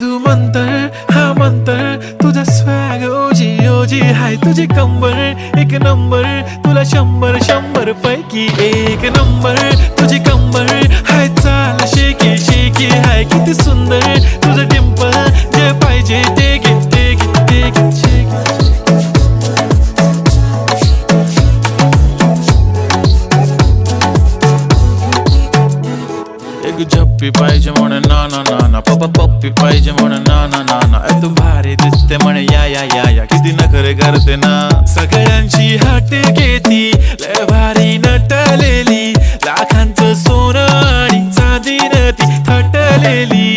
तू मंतर हा मंतर तुझा स्वॅग ओजी ओजी हाय तुझी कंबर एक नंबर तुला 100 पैकी एक नंबर तुझी कंबर हाय चाल शेकी शेकी हाय किती सुंदर तुझं डिंपल जे पाहिजे ते घे ते घे ते घे शेकी एक झप्पी पाहिजे म्हणे ना ना ना ना पप्पा पप्पी पाहिजे म्हणे ना ना ना ना तू भारी दिसते म्हणे या या या या किती नखरे करते ना सगळ्यांची हाट घेती लय भारी नटलेली लाखांचं सोनं आणि चांदीनं ती थटलेली